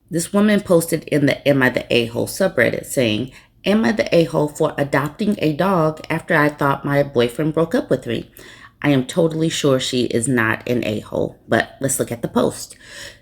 This woman posted in the Am I the A-hole subreddit saying, "Am I the a-hole for adopting a dog after I thought my boyfriend broke up with me?" I am totally sure she is not an a-hole, but let's look at the post.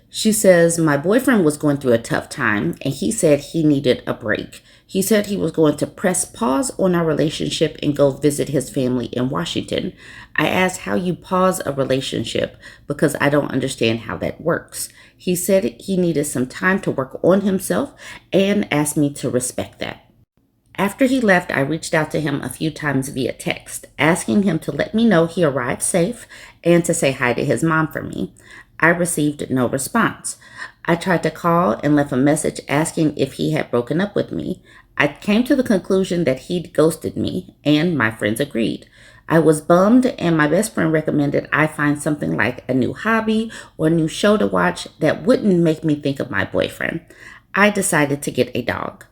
She says, "My boyfriend was going through a tough time and he said he needed a break. He said he was going to press pause on our relationship and go visit his family in Washington. I asked how you pause a relationship because I don't understand how that works. He said he needed some time to work on himself and asked me to respect that. After he left, I reached out to him a few times via text, asking him to let me know he arrived safe and to say hi to his mom for me. I received no response. I tried to call and left a message asking if he had broken up with me. I came to the conclusion that he'd ghosted me, and my friends agreed. I was bummed, and my best friend recommended I find something like a new hobby or a new show to watch that wouldn't make me think of my boyfriend. I decided to get a dog.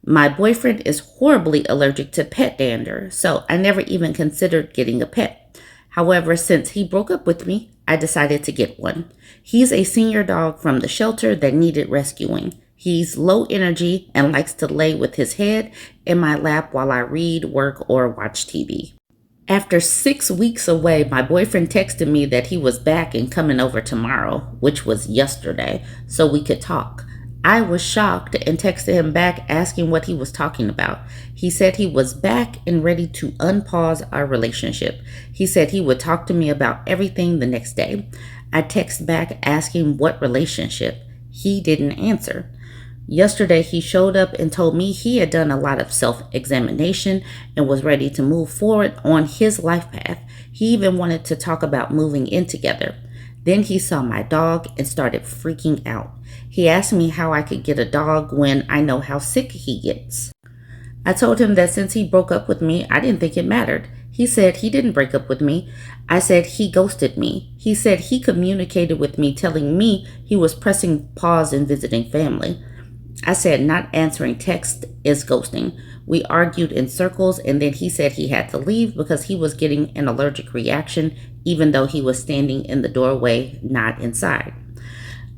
My boyfriend is horribly allergic to pet dander, so I never even considered getting a pet. However, since he broke up with me, I decided to get one. He's a senior dog from the shelter that needed rescuing. He's low energy and likes to lay with his head in my lap while I read, work, or watch TV. After 6 weeks away, my boyfriend texted me that he was back and coming over tomorrow, which was yesterday, so we could talk. I was shocked and texted him back asking what he was talking about. He said he was back and ready to unpause our relationship. He said he would talk to me about everything the next day. I text back asking what relationship. He didn't answer. Yesterday, he showed up and told me he had done a lot of self-examination and was ready to move forward on his life path. He even wanted to talk about moving in together. Then he saw my dog and started freaking out. He asked me how I could get a dog when I know how sick he gets. I told him that since he broke up with me, I didn't think it mattered. He said he didn't break up with me. I said he ghosted me. He said he communicated with me telling me he was pressing pause in visiting family. I said not answering text is ghosting. We argued in circles and then he said he had to leave because he was getting an allergic reaction even though he was standing in the doorway, not inside.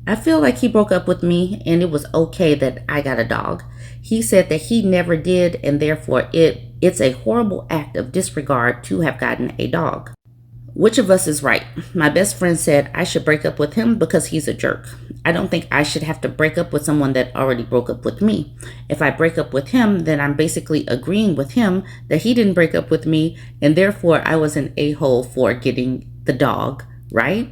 I feel like he broke up with me and it was okay that I got a dog. He said that he never did and therefore it's a horrible act of disregard to have gotten a dog. Which of us is right? My best friend said I should break up with him because he's a jerk. I don't think I should have to break up with someone that already broke up with me. If I break up with him, then I'm basically agreeing with him that he didn't break up with me and therefore I was an a-hole for getting the dog, right?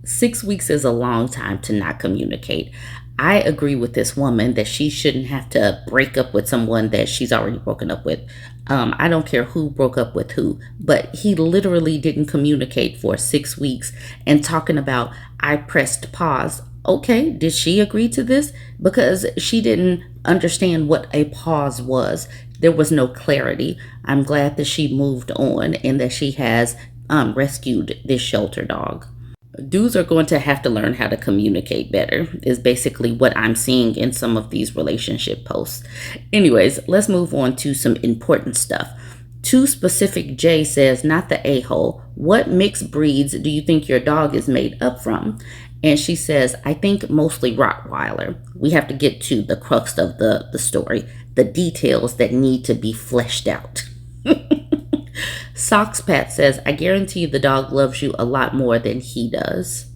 6 weeks is a long time to not communicate. I agree with this woman that she shouldn't have to break up with someone that she's already broken up with. I don't care who broke up with who, but he literally didn't communicate for 6 weeks and talking about I pressed pause. Okay, did she agree to this? Because she didn't understand what a pause was. There was no clarity. I'm glad that she moved on and that she has rescued this shelter dog. Dudes are going to have to learn how to communicate better is basically what I'm seeing in some of these relationship posts. Anyways, let's move on to some important stuff. Too Specific J says, not the a-hole. What mixed breeds do you think your dog is made up from? And she says, I think mostly Rottweiler. We have to get to the crux of the story, the details that need to be fleshed out. Socks Pat says, I guarantee the dog loves you a lot more than he does.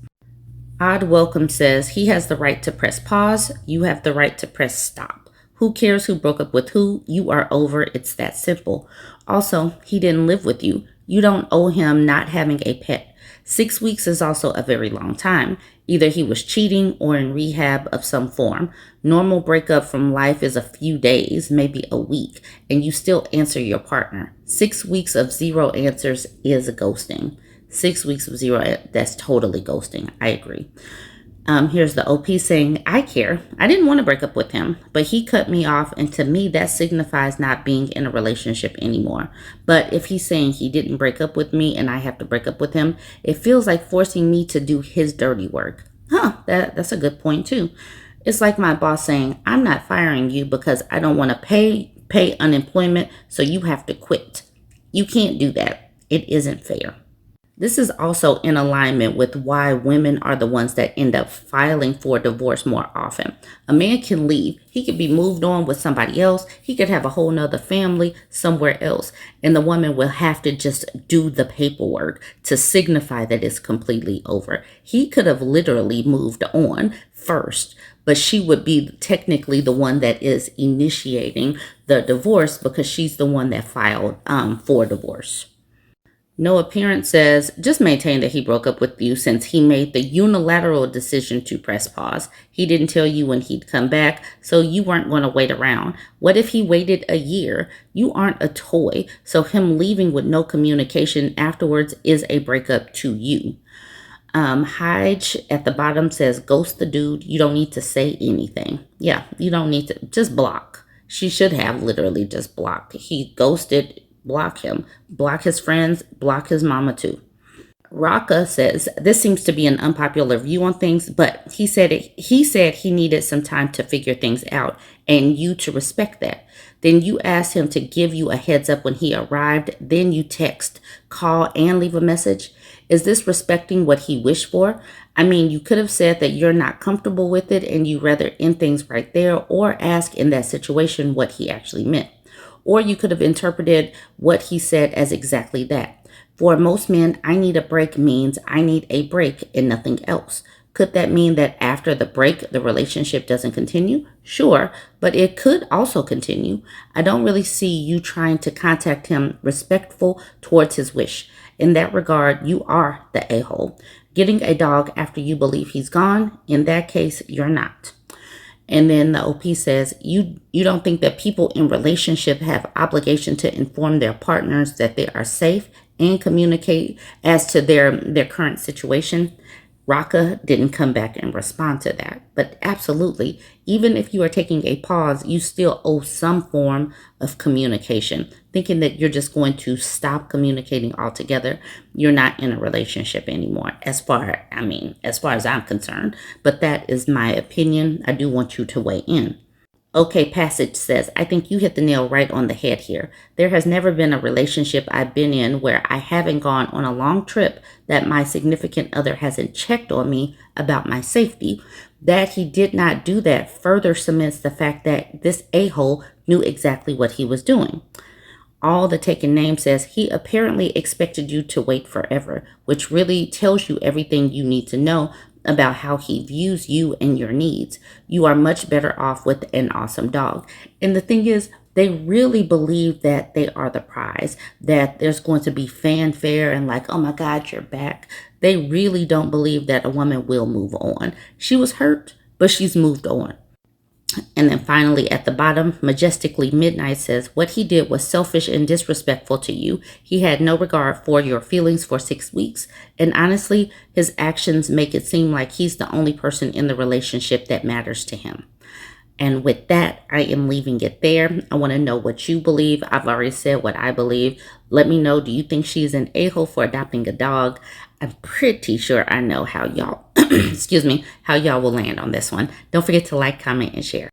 Odd Welcome says, he has the right to press pause. You have the right to press stop. Who cares who broke up with who? You are over. It's that simple. Also, he didn't live with you. You don't owe him not having a pet. 6 weeks is also a very long time. Either he was cheating or in rehab of some form. Normal breakup from life is a few days, maybe a week, and you still answer your partner. 6 weeks of zero answers is ghosting. 6 weeks of zero, that's totally ghosting. I agree. Here's the OP saying, I care. I didn't want to break up with him, but he cut me off, and to me, that signifies not being in a relationship anymore. But if he's saying he didn't break up with me and I have to break up with him, it feels like forcing me to do his dirty work. That's a good point too. It's like my boss saying, I'm not firing you because I don't want to pay unemployment, so you have to quit. You can't do that. It isn't fair. This is also in alignment with why women are the ones that end up filing for divorce more often. A man can leave. He could be moved on with somebody else. He could have a whole nother family somewhere else. And the woman will have to just do the paperwork to signify that it's completely over. He could have literally moved on first, but she would be technically the one that is initiating the divorce because she's the one that filed for divorce. No appearance says, just maintain that he broke up with you since he made the unilateral decision to press pause. He didn't tell you when he'd come back, so you weren't going to wait around. What if he waited a year? You aren't a toy, so him leaving with no communication afterwards is a breakup to you. Hyde at the bottom says, ghost the dude. You don't need to say anything. Yeah, you don't need to. Just block. She should have literally just blocked. He ghosted. Block him. Block his friends. Block his mama too. Raka says, this seems to be an unpopular view on things, but he said he needed some time to figure things out and you to respect that. Then you asked him to give you a heads up when he arrived. Then you text, call, and leave a message. Is this respecting what he wished for? I mean, you could have said that you're not comfortable with it and you rather end things right there, or ask in that situation what he actually meant. Or you could have interpreted what he said as exactly that. For most men, I need a break means I need a break and nothing else. Could that mean that after the break, the relationship doesn't continue? Sure, but it could also continue. I don't really see you trying to contact him respectful towards his wish. In that regard, you are the a-hole. Getting a dog after you believe he's gone, in that case, you're not. And then the OP says, you don't think that people in relationship have obligation to inform their partners that they are safe and communicate as to their current situation. Raka didn't come back and respond to that. But absolutely, even if you are taking a pause, you still owe some form of communication. Thinking that you're just going to stop communicating altogether, you're not in a relationship anymore, as far as I'm concerned. But that is my opinion. I do want you to weigh in. Okay, Passage says, I think you hit the nail right on the head here. There has never been a relationship I've been in where I haven't gone on a long trip that my significant other hasn't checked on me about my safety. That he did not do that further cements the fact that this a-hole knew exactly what he was doing. All the taken name says he apparently expected you to wait forever, which really tells you everything you need to know about how he views you and your needs. You are much better off with an awesome dog. And the thing is, they really believe that they are the prize, that there's going to be fanfare and like, oh my God, you're back. They really don't believe that a woman will move on. She was hurt, but she's moved on. And then finally at the bottom, Majestically Midnight says, what he did was selfish and disrespectful to you. He had no regard for your feelings for 6 weeks. And honestly, his actions make it seem like he's the only person in the relationship that matters to him. And with that, I am leaving it there. I want to know what you believe. I've already said what I believe. Let me know, do you think she's an a-hole for adopting a dog? I'm pretty sure I know how y'all, how y'all will land on this one. Don't forget to like, comment, and share.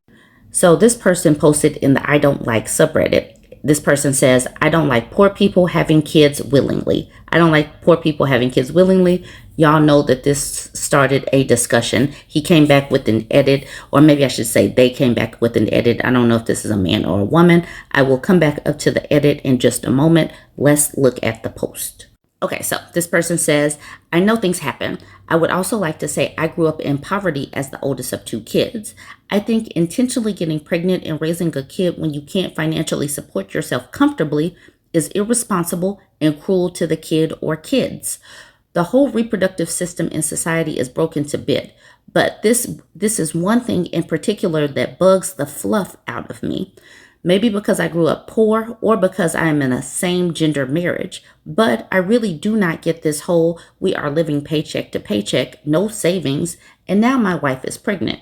So this person posted in the I don't like subreddit. This person says, I don't like poor people having kids willingly. I don't like poor people having kids willingly. Y'all know that this started a discussion. He came back with an edit, or maybe I should say they came back with an edit. I don't know if this is a man or a woman. I will come back up to the edit in just a moment. Let's look at the post. Okay, so this person says, I know things happen. I would also like to say I grew up in poverty as the oldest of 2 kids. I think intentionally getting pregnant and raising a kid when you can't financially support yourself comfortably is irresponsible and cruel to the kid or kids. The whole reproductive system in society is broken to bit. But this is one thing in particular that bugs the fluff out of me. Maybe because I grew up poor or because I am in a same gender marriage. But I really do not get this whole we are living paycheck to paycheck, no savings, and now my wife is pregnant.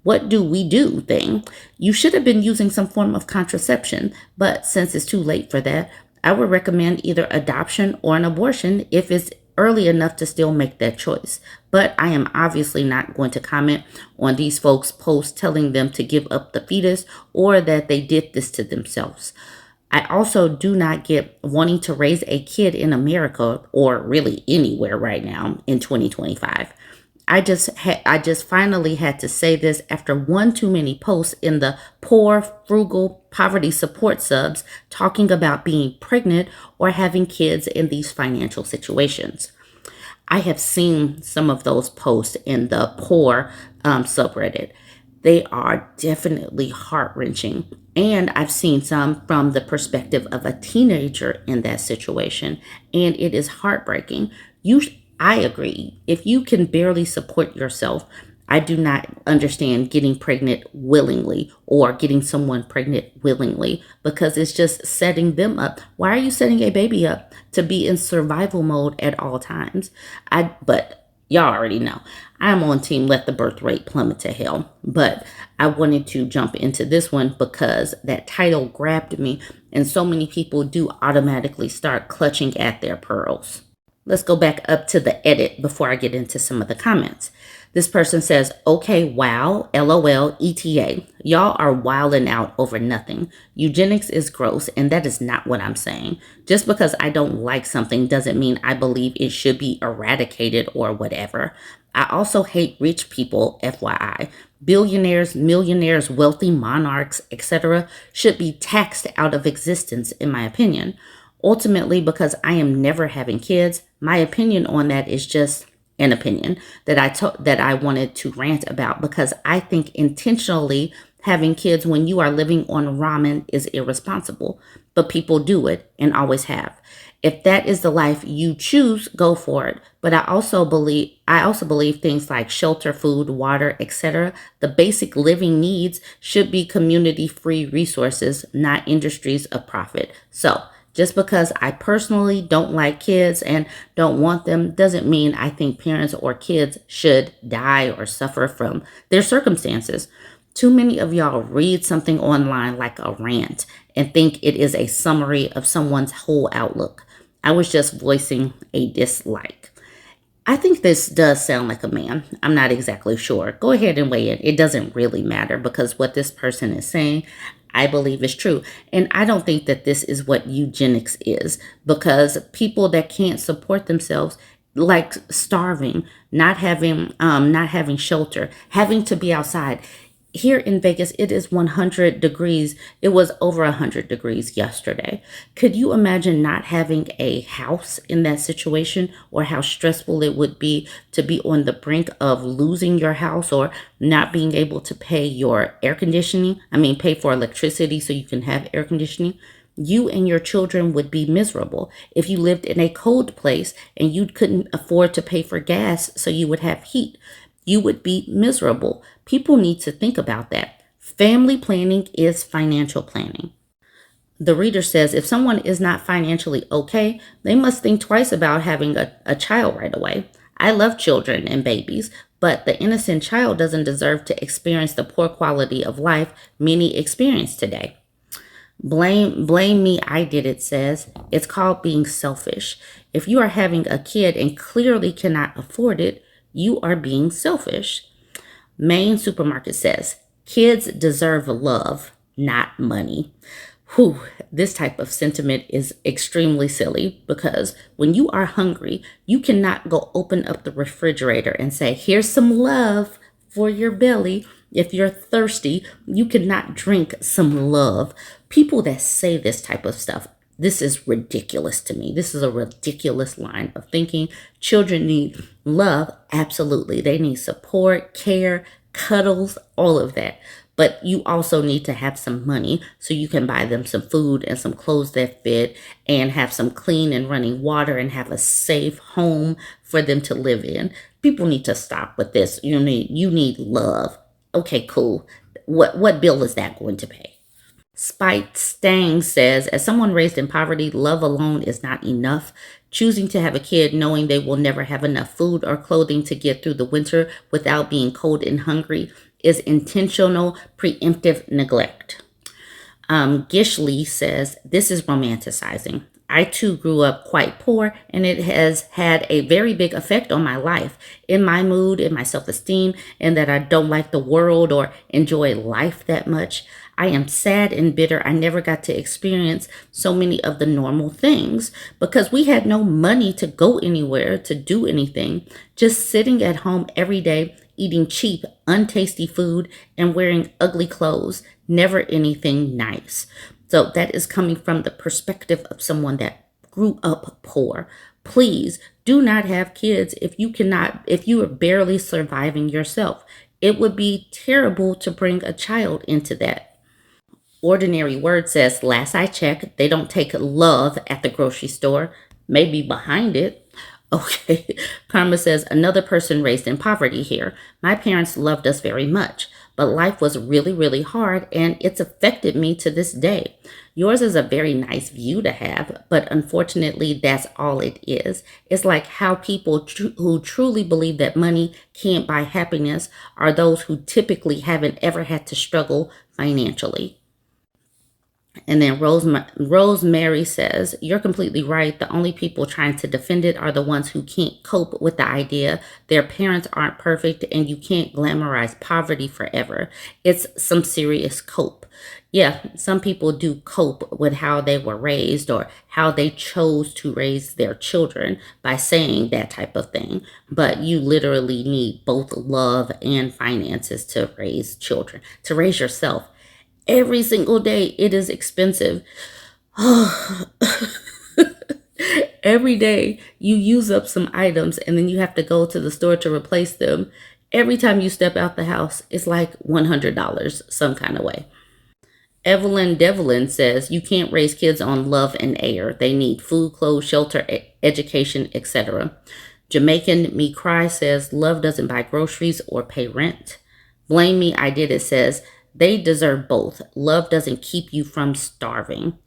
What do we do thing? You should have been using some form of contraception, but since it's too late for that, I would recommend either adoption or an abortion if it's early enough to still make that choice. But I am obviously not going to comment on these folks' posts telling them to give up the fetus or that they did this to themselves. I also do not get wanting to raise a kid in America or really anywhere right now in 2025. I just finally had to say this after one too many posts in the poor, frugal, poverty support subs talking about being pregnant or having kids in these financial situations. I have seen some of those posts in the poor subreddit. They are definitely heart wrenching. And I've seen some from the perspective of a teenager in that situation, and it is heartbreaking. I agree. If you can barely support yourself, I do not understand getting pregnant willingly or getting someone pregnant willingly because it's just setting them up. Why are you setting a baby up to be in survival mode at all times? But y'all already know I'm on team let the birth rate plummet to hell. But I wanted to jump into this one because that title grabbed me and so many people do automatically start clutching at their pearls. Let's go back up to the edit before I get into some of the comments. This person says, okay, wow, LOL, ETA. Y'all are wilding out over nothing. Eugenics is gross, and that is not what I'm saying. Just because I don't like something doesn't mean I believe it should be eradicated or whatever. I also hate rich people, FYI. Billionaires, millionaires, wealthy monarchs, etc. should be taxed out of existence, in my opinion. Ultimately, because I am never having kids, my opinion on that is just an opinion that I wanted to rant about because I think intentionally having kids when you are living on ramen is irresponsible, but people do it and always have. If that is the life you choose, go for it. But I also believe things like shelter, food, water, etc. The basic living needs should be community-free resources, not industries of profit. So, just because I personally don't like kids and don't want them doesn't mean I think parents or kids should die or suffer from their circumstances. Too many of y'all read something online like a rant and think it is a summary of someone's whole outlook. I was just voicing a dislike. I think this does sound like a man. I'm not exactly sure. Go ahead and weigh in. It doesn't really matter because what this person is saying, I believe is true. And I don't think that this is what eugenics is because people that can't support themselves, like starving, not having shelter, having to be outside. Here in Vegas, it is 100 degrees. It was over 100 degrees yesterday. Could you imagine not having a house in that situation or how stressful it would be to be on the brink of losing your house or not being able to pay your air conditioning? Pay for electricity so you can have air conditioning. You and your children would be miserable if you lived in a cold place and you couldn't afford to pay for gas so you would have heat. You would be miserable. People need to think about that. Family planning is financial planning. The reader says if someone is not financially okay, they must think twice about having a child right away. I love children and babies, but the innocent child doesn't deserve to experience the poor quality of life many experience today. Blame me, I did it says. It's called being selfish. If you are having a kid and clearly cannot afford it, you are being selfish. Main Supermarket says, kids deserve love, not money. Whew, this type of sentiment is extremely silly because when you are hungry, you cannot go open up the refrigerator and say, here's some love for your belly. If you're thirsty, you cannot drink some love. People that say this type of stuff, this is ridiculous to me. This is a ridiculous line of thinking. Children need love. Absolutely. They need support, care, cuddles, all of that. But you also need to have some money so you can buy them some food and some clothes that fit and have some clean and running water and have a safe home for them to live in. People need to stop with this. You need love. Okay, cool. What bill is that going to pay? Spike Stang says, as someone raised in poverty, love alone is not enough. Choosing to have a kid knowing they will never have enough food or clothing to get through the winter without being cold and hungry is intentional, preemptive neglect. Gishley says, this is romanticizing. I too grew up quite poor, and it has had a very big effect on my life, in my mood, in my self esteem, and that I don't like the world or enjoy life that much. I am sad and bitter I never got to experience so many of the normal things because we had no money to go anywhere to do anything. Just sitting at home every day, eating cheap, untasty food, and wearing ugly clothes. Never anything nice. So that is coming from the perspective of someone that grew up poor. Please do not have kids if you are barely surviving yourself. It would be terrible to bring a child into that. Ordinary Word says, last I checked, they don't take love at the grocery store, maybe behind it. Okay. Karma says, another person raised in poverty here. My parents loved us very much, but life was really, really hard and it's affected me to this day. Yours is a very nice view to have, but unfortunately, that's all it is. It's like how people who truly believe that money can't buy happiness are those who typically haven't ever had to struggle financially. And then Rosemary says, you're completely right. The only people trying to defend it are the ones who can't cope with the idea their parents aren't perfect and you can't glamorize poverty forever. It's some serious cope. Yeah, some people do cope with how they were raised or how they chose to raise their children by saying that type of thing. But you literally need both love and finances to raise children, to raise yourself. Every single day, it is expensive. Every day, you use up some items and then you have to go to the store to replace them. Every time you step out the house, it's like $100 some kind of way. Evelyn Devlin says you can't raise kids on love and air. They need food, clothes, shelter, education, etc. Jamaican Me Cry says love doesn't buy groceries or pay rent. Blame Me I Did It says they deserve both. Love doesn't keep you from starving.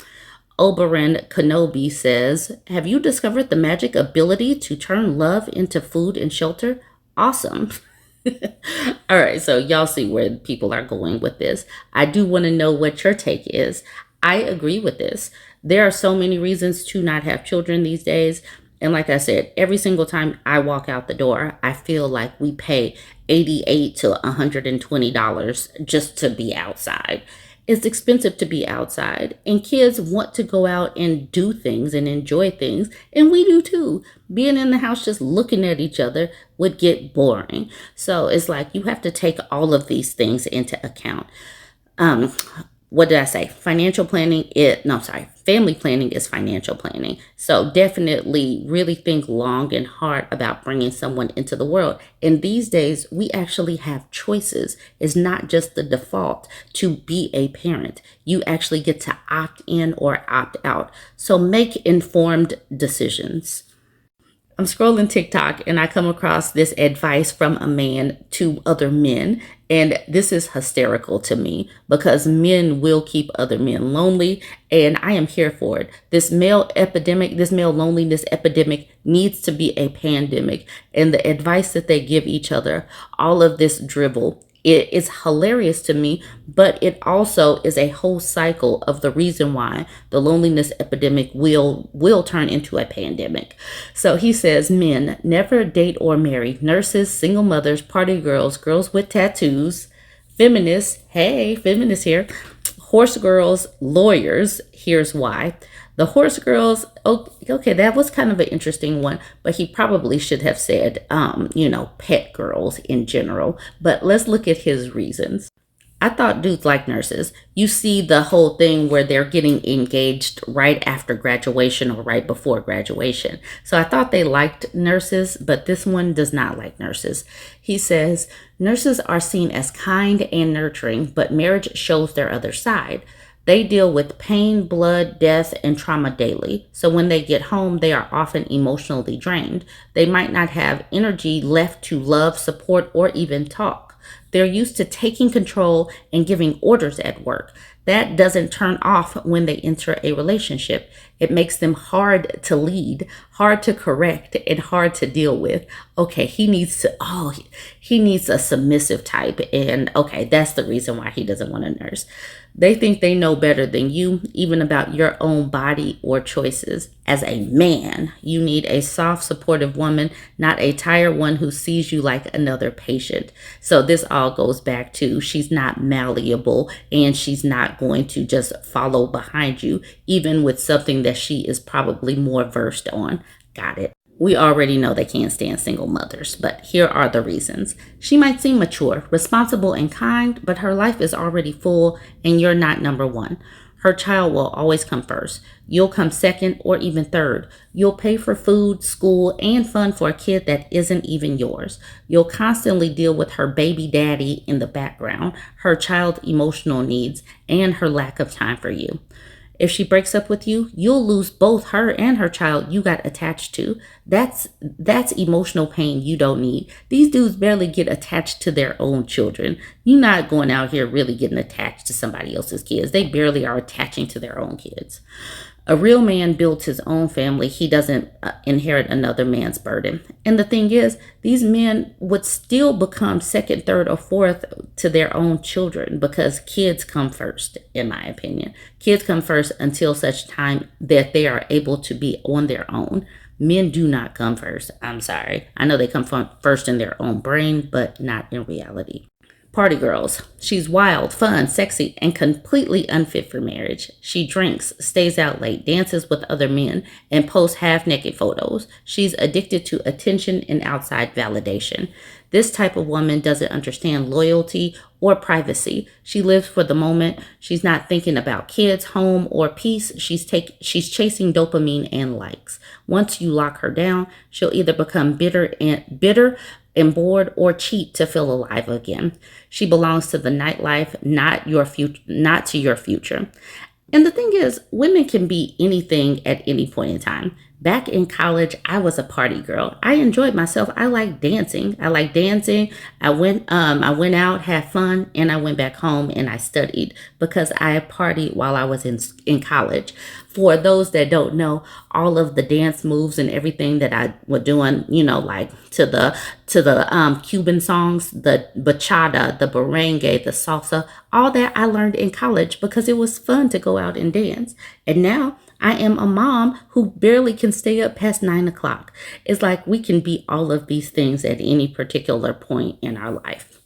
Oberon Kenobi says, have you discovered the magic ability to turn love into food and shelter? Awesome. All right, so y'all see where people are going with this. I do want to know what your take is. I agree with this. There are so many reasons to not have children these days. And like I said, every single time I walk out the door, I feel like we pay $88 to $120 just to be outside. It's expensive to be outside, and kids want to go out and do things and enjoy things, and we do too. Being in the house just looking at each other would get boring. So it's like you have to take all of these things into account. What did I say? Family planning is financial planning. So definitely really think long and hard about bringing someone into the world. And these days, we actually have choices. It's not just the default to be a parent. You actually get to opt in or opt out. So make informed decisions. I'm scrolling TikTok and I come across this advice from a man to other men. And this is hysterical to me because men will keep other men lonely. And I am here for it. This male loneliness epidemic needs to be a pandemic. And the advice that they give each other, all of this dribble, it is hilarious to me, but it also is a whole cycle of the reason why the loneliness epidemic will turn into a pandemic. So he says, men, never date or marry. Nurses, single mothers, party girls, girls with tattoos, feminists, hey, feminists here, horse girls, lawyers, here's why. The horse girls, okay, that was kind of an interesting one, but he probably should have said, pet girls in general. But let's look at his reasons. I thought dudes like nurses. You see the whole thing where they're getting engaged right after graduation or right before graduation. So I thought they liked nurses, but this one does not like nurses. He says, nurses are seen as kind and nurturing, but marriage shows their other side. They deal with pain, blood, death, and trauma daily. So when they get home, they are often emotionally drained. They might not have energy left to love, support, or even talk. They're used to taking control and giving orders at work. That doesn't turn off when they enter a relationship. It makes them hard to lead, hard to correct, and hard to deal with. Okay, he needs a submissive type. And okay, that's the reason why he doesn't want a nurse. They think they know better than you, even about your own body or choices. As a man, you need a soft, supportive woman, not a tired one who sees you like another patient. So this all goes back to she's not malleable and she's not going to just follow behind you, even with something that she is probably more versed on. Got it. We already know they can't stand single mothers, but here are the reasons. She might seem mature, responsible, and kind, but her life is already full and you're not number one. Her child will always come first. You'll come second or even third. You'll pay for food, school, and fun for a kid that isn't even yours. You'll constantly deal with her baby daddy in the background, her child's emotional needs, and her lack of time for you. If she breaks up with you, you'll lose both her and her child you got attached to. That's emotional pain you don't need. These dudes barely get attached to their own children. You're not going out here really getting attached to somebody else's kids. They barely are attaching to their own kids. A real man builds his own family. He doesn't inherit another man's burden. And the thing is, these men would still become second, third, or fourth to their own children because kids come first, in my opinion. Kids come first until such time that they are able to be on their own. Men do not come first. I'm sorry. I know they come first in their own brain, but not in reality. Party girls. She's wild, fun, sexy, and completely unfit for marriage. She drinks, stays out late, dances with other men, and posts half-naked photos. She's addicted to attention and outside validation. This type of woman doesn't understand loyalty or privacy. She lives for the moment. She's not thinking about kids, home, or peace. She's chasing dopamine and likes. Once you lock her down, she'll either become bitter and bored or cheat to feel alive again. She belongs to the nightlife, not to your future. And the thing is, women can be anything at any point in time. Back in college, I was a party girl. I enjoyed myself. I like dancing. I went out, had fun, and I went back home and I studied because I partied while I was in college. For those that don't know, all of the dance moves and everything that I was doing, like to the Cuban songs, the bachata, the merengue, the salsa, all that I learned in college because it was fun to go out and dance. And now I am a mom who barely can stay up past 9 o'clock. It's like we can be all of these things at any particular point in our life.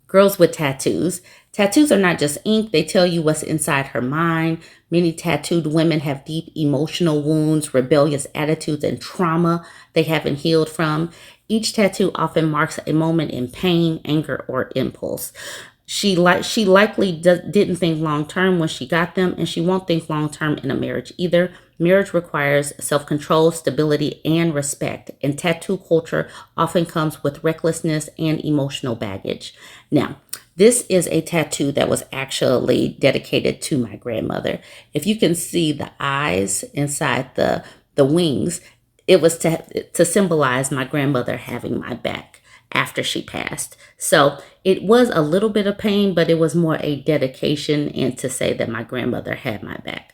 Girls with tattoos. Tattoos are not just ink. They tell you what's inside her mind. Many tattooed women have deep emotional wounds, rebellious attitudes, and trauma they haven't healed from. Each tattoo often marks a moment in pain, anger, or impulse. She likely didn't think long term when she got them, and she won't think long term in a marriage either. Marriage requires self-control, stability, and respect, and tattoo culture often comes with recklessness and emotional baggage. Now, this is a tattoo that was actually dedicated to my grandmother. If you can see the eyes inside the wings, it was to symbolize my grandmother having my back after she passed. So it was a little bit of pain, but it was more a dedication and to say that my grandmother had my back.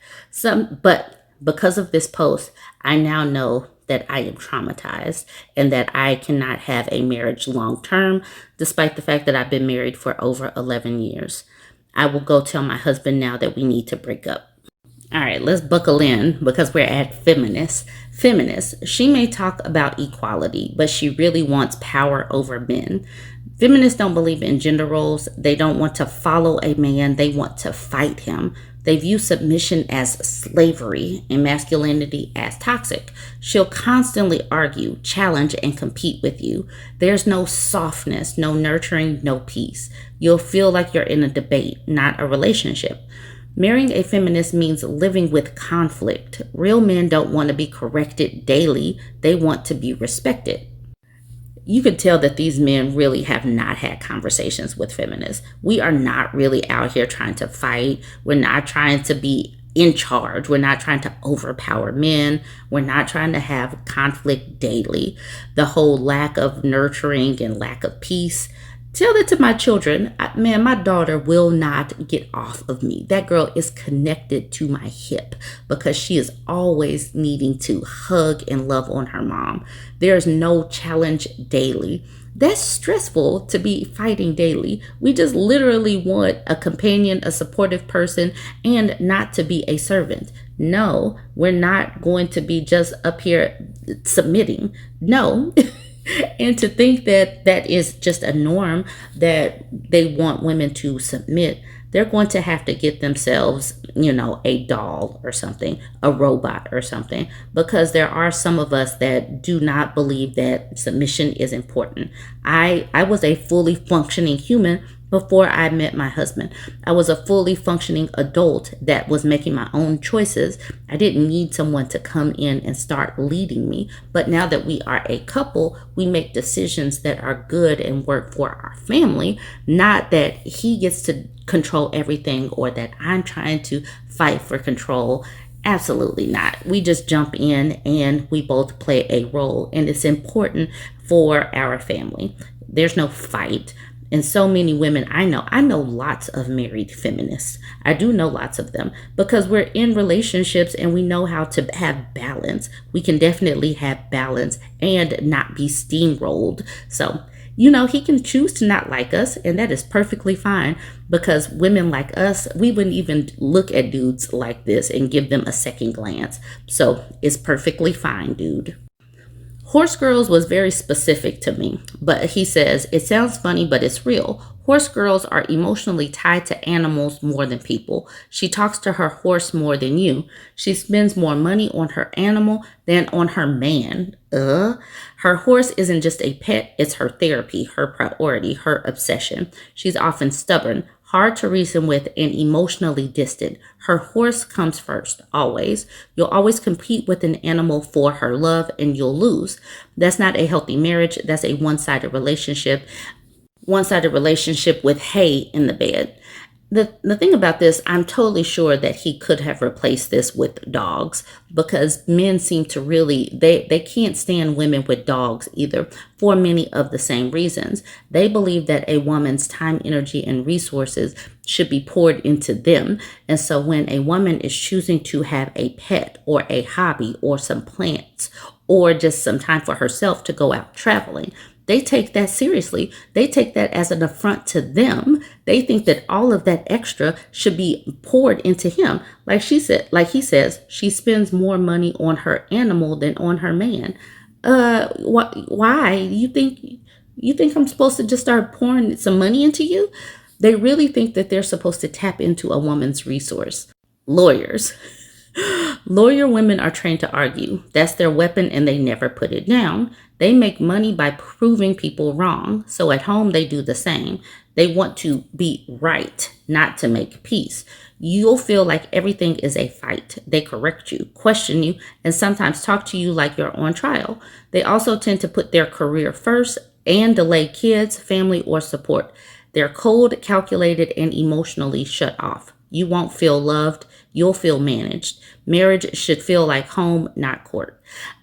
But because of this post, I now know that I am traumatized and that I cannot have a marriage long term, despite the fact that I've been married for over 11 years. I will go tell my husband now that we need to break up. All right, let's buckle in because we're at feminists. Feminists, she may talk about equality, but she really wants power over men. Feminists don't believe in gender roles. They don't want to follow a man. They want to fight him. They view submission as slavery and masculinity as toxic. She'll constantly argue, challenge, and compete with you. There's no softness, no nurturing, no peace. You'll feel like you're in a debate, not a relationship. Marrying a feminist means living with conflict. Real men don't want to be corrected daily. They want to be respected. You can tell that these men really have not had conversations with feminists. We are not really out here trying to fight. We're not trying to be in charge. We're not trying to overpower men. We're not trying to have conflict daily. The whole lack of nurturing and lack of peace, Tell that to my children. Man, my daughter will not get off of me. That girl is connected to my hip because she is always needing to hug and love on her mom. There's no challenge daily. That's stressful to be fighting daily. We just literally want a companion, a supportive person, and not to be a servant. No, we're not going to be just up here submitting. No. And to think that that is just a norm that they want women to submit, they're going to have to get themselves, a doll or something, a robot or something, because there are some of us that do not believe that submission is important. I was a fully functioning human before I met my husband. I was a fully functioning adult that was making my own choices. I didn't need someone to come in and start leading me. But now that we are a couple, we make decisions that are good and work for our family, not that he gets to control everything or that I'm trying to fight for control. Absolutely not. We just jump in and we both play a role, and it's important for our family. There's no fight. And so many women I know lots of married feminists. I do know lots of them because we're in relationships and we know how to have balance. We can definitely have balance and not be steamrolled. So, he can choose to not like us, and that is perfectly fine because women like us, we wouldn't even look at dudes like this and give them a second glance. So it's perfectly fine, dude. Horse Girls was very specific to me, but he says, it sounds funny, but it's real. Horse girls are emotionally tied to animals more than people. She talks to her horse more than you. She spends more money on her animal than on her man. Her horse isn't just a pet, it's her therapy, her priority, her obsession. She's often stubborn, hard to reason with, and emotionally distant. Her horse comes first, always. You'll always compete with an animal for her love, and you'll lose. That's not a healthy marriage. That's a one-sided relationship. One-sided relationship with hay in the bed. The thing about this, I'm totally sure that he could have replaced this with dogs because men seem to really, they can't stand women with dogs either for many of the same reasons. They believe that a woman's time, energy, and resources should be poured into them. And so when a woman is choosing to have a pet or a hobby or some plants or just some time for herself to go out traveling, they take that seriously. They take that as an affront to them. They think that all of that extra should be poured into him. Like he says, she spends more money on her animal than on her man. Why? You think I'm supposed to just start pouring some money into you? They really think that they're supposed to tap into a woman's resource. Lawyers. Lawyer women are trained to argue. That's their weapon and they never put it down. They make money by proving people wrong. So at home, they do the same. They want to be right, not to make peace. You'll feel like everything is a fight. They correct you, question you, and sometimes talk to you like you're on trial. They also tend to put their career first and delay kids, family, or support. They're cold, calculated, and emotionally shut off. You won't feel loved. You'll feel managed. Marriage should feel like home, not court.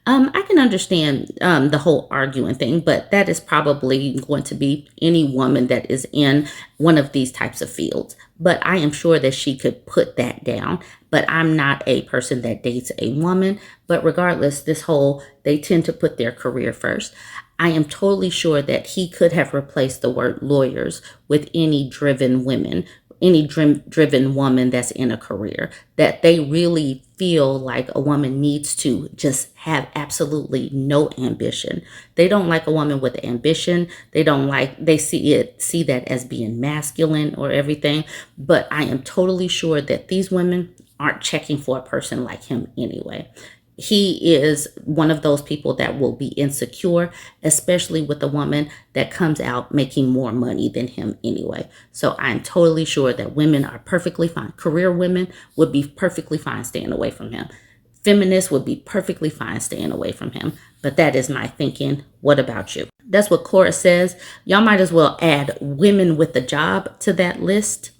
I can understand the whole arguing thing, but that is probably going to be any woman that is in one of these types of fields. But I am sure that she could put that down. But I'm not a person that dates a woman. But regardless, they tend to put their career first. I am totally sure that he could have replaced the word lawyers with any driven women, any driven woman that's in a career, that they really feel like a woman needs to just have absolutely no ambition. They don't like a woman with ambition. They see that as being masculine or everything. But I am totally sure that these women aren't checking for a person like him anyway. He is one of those people that will be insecure, especially with a woman that comes out making more money than him anyway. So I'm totally sure that women are perfectly fine. Career women would be perfectly fine staying away from him. Feminists would be perfectly fine staying away from him. But that is my thinking. What about you? That's what Cora says. Y'all might as well add women with a job to that list.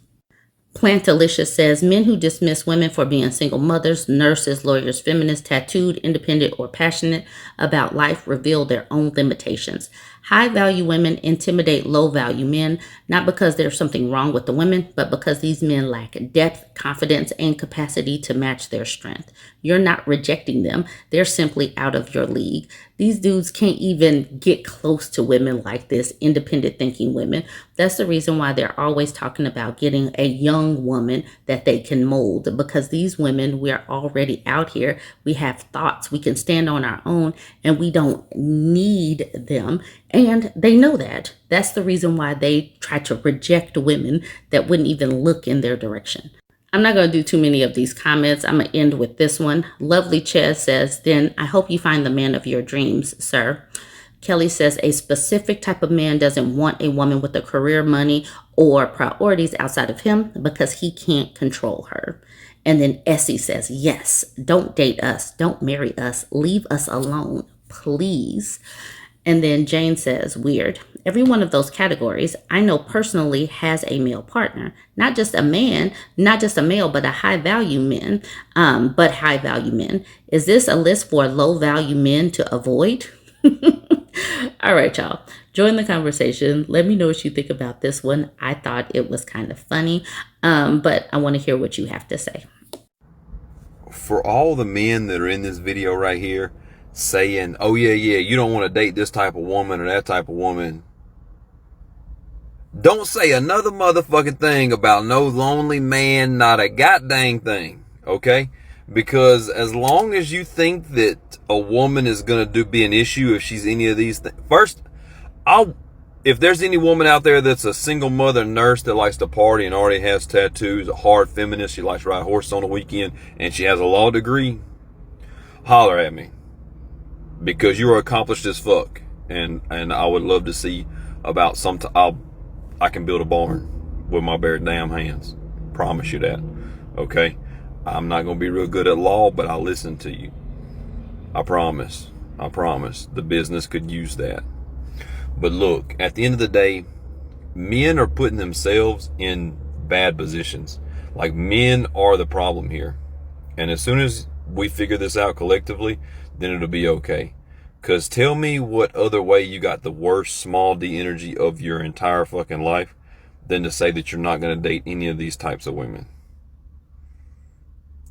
Plantalicious says, men who dismiss women for being single mothers, nurses, lawyers, feminists, tattooed, independent, or passionate about life reveal their own limitations. High value women intimidate low value men, not because there's something wrong with the women, but because these men lack depth, confidence, and capacity to match their strength. You're not rejecting them, they're simply out of your league. These dudes can't even get close to women like this, independent thinking women. That's the reason why they're always talking about getting a young woman that they can mold, because these women, we're already out here. We have thoughts, we can stand on our own, and we don't need them. And they know that. That's the reason why they try to reject women that wouldn't even look in their direction. I'm not going to do too many of these comments. I'm going to end with this one. Lovely Ches says, then I hope you find the man of your dreams, sir. Kelly says, a specific type of man doesn't want a woman with a career, money, or priorities outside of him because he can't control her. And then Essie says, yes, don't date us. Don't marry us. Leave us alone, please. And then Jane says, weird. Every one of those categories I know personally has a male partner, not just a man, not just a male, but a high value men, but high value men. Is this a list for low value men to avoid? All right, y'all. Join the conversation. Let me know what you think about this one. I thought it was kind of funny, but I want to hear what you have to say. For all the men that are in this video right here saying, oh yeah, you don't want to date this type of woman or that type of woman, don't say another motherfucking thing about no lonely man, not a goddamn thing, okay? Because as long as you think that a woman is going to be an issue if she's any of these things, first, if there's any woman out there that's a single mother nurse that likes to party and already has tattoos, a hard feminist, she likes to ride horses on the weekend, and she has a law degree, holler at me. Because you are accomplished as fuck. And I would love to see about I can build a barn with my bare damn hands. Promise you that. Okay? I'm not going to be real good at law, but I'll listen to you. I promise. The business could use that. But look, at the end of the day, men are putting themselves in bad positions. Like, men are the problem here. And as soon as we figure this out collectively, then it'll be okay. Because tell me what other way you got the worst small d energy of your entire fucking life than to say that you're not going to date any of these types of women.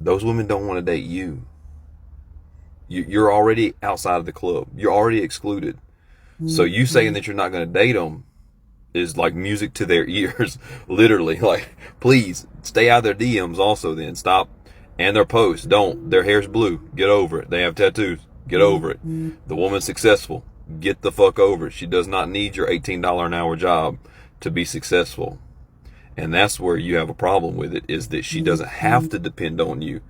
Those women don't want to date you. You're already outside of the club. You're already excluded. So you saying that you're not going to date them is like music to their ears. Literally. Like, please stay out of their DMs also then. Stop. And their posts. Don't. Their hair's blue. Get over it. They have tattoos. Get over it. The woman's successful. Get the fuck over it. She does not need your $18 an hour job to be successful. And that's where you have a problem with it, is that she doesn't have to depend on you.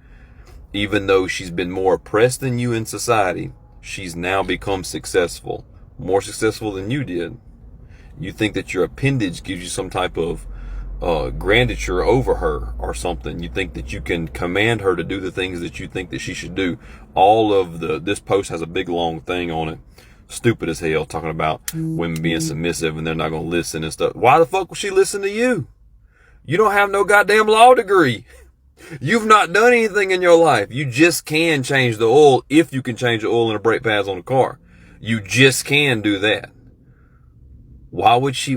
Even though she's been more oppressed than you in society, she's now become successful. More successful than you did. You think that your appendage gives you some type of grandeur over her or something. You think that you can command her to do the things that you think that she should do. This post has a big long thing on it, stupid as hell, talking about women being submissive and they're not going to listen and stuff. Why the fuck will she listen to you? You don't have no goddamn law degree. You've not done anything in your life. You just can change the oil, if you can change the oil and the brake pads on the car. You just can do that. Why would she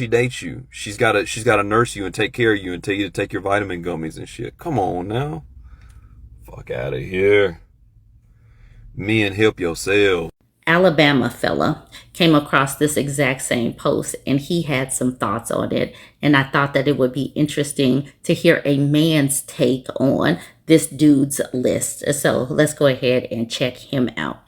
date you? She's got to nurse you and take care of you and tell you to take your vitamin gummies and shit. Come on now. Fuck out of here. Men, help yourself. Alabama fella came across this exact same post and he had some thoughts on it. And I thought that it would be interesting to hear a man's take on this dude's list. So let's go ahead and check him out.